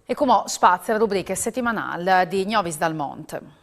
E come spazio la rubrica settimanale di Gnovis dal Monte.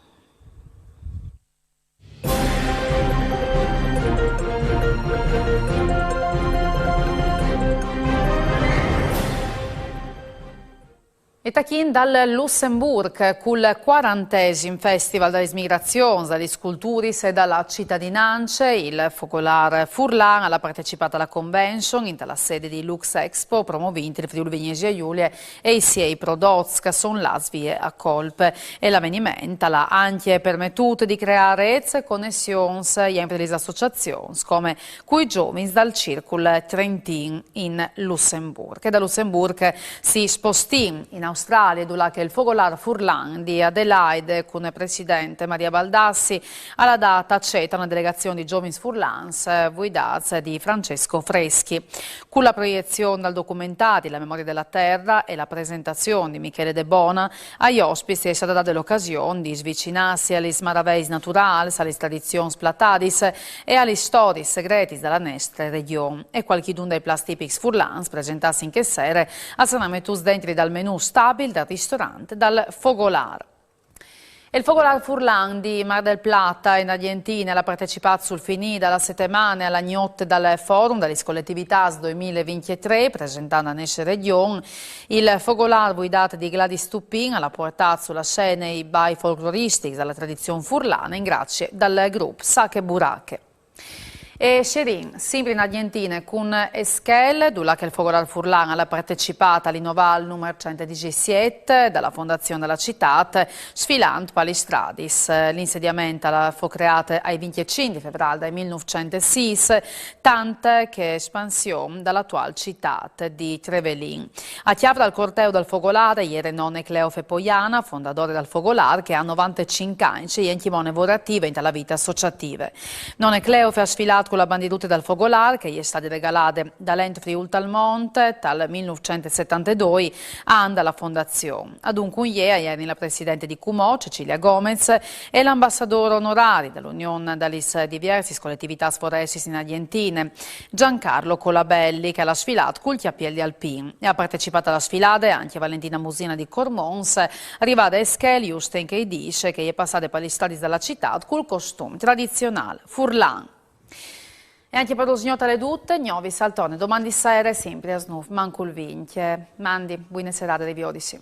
E tachin dal Lussemburg, col 40° Festival delle Migrazioni, dalle Sculturis e dalla Cittadinanza, il Focolar Furlan ha partecipato alla convention in la sede di Lux Expo, promovinti il Friuli Venezia Giulia e i sei prodotti che sono l'asvie a colpe. E l'avvenimento ha anche permesso di creare connessioni entre le associazioni, come cui giovani dal Circolo Trentin in Lussemburg. E da Lussemburg si spostì in Australia, dove il Focolar Furlan di Adelaide, con il presidente Maria Baldassi, alla data accetta una delegazione di giovani Furlans, guidata di Francesco Freschi. Con la proiezione dal documentario La memoria della terra e la presentazione di Michele De Bona, agli ospiti è stata data l'occasione di svicinarsi alle maraveis naturali, alle tradizioni platadis e alle storie segrete della nostra regione. E qualchidun dei plastipics Furlans presentassi in che sere a Sanametus dentro dal menù stabile del ristorante dal Fogolar. E il Focolar Furlan di Mar del Plata in Argentina ha partecipato sul finì dalla settimana alla gnotte dal Forum dalle collettività 2023 presentando a Nesce Region. Il Focolar guidato di Gladys Tupin ha portato sulla scena i bai folcloristici dalla tradizione furlana in grazie dal gruppo Sacche Burache. E Sherin, sempre in Argentina, con Esquel, dove il Focolar Furlan ha partecipato all'Innoval numero 117 dalla Fondazione della Città, sfilando per le strade. L'insediamento fu creato ai 25 febbraio del 1906, tante che espansione dall'attuale città di Trevelin. A chiave dal corteo del Focolar, ieri nonne Cleofe Poiana, fondatore del Focolar, che ha 95 anni e in timone vorativa in la vita associativa. Nonne Cleofe ha sfilato con la bandiera del Focolar, che gli è stata regalata dall'Ente Friuli Talmonte dal 1972 alla Fondazione. Adunque ieri la Presidente di Cumò, Cecilia Gomez, e l'ambasciatore onorario dell'Unione delle diverse collettività foresti in Argentina, Giancarlo Colabelli, che ha sfilato col Chiapielli Alpin. E ha partecipato alla sfilata anche Valentina Musina di Cormons, arrivata a Eschelius, che dice che è passata per gli stadi della città col costume tradizionale Furlan. E anche per lo signor alle tutte, Gnovi Saltone, domani sera sempre a Snuf, mancul vince. Mandi, buone serate dei Viodisi.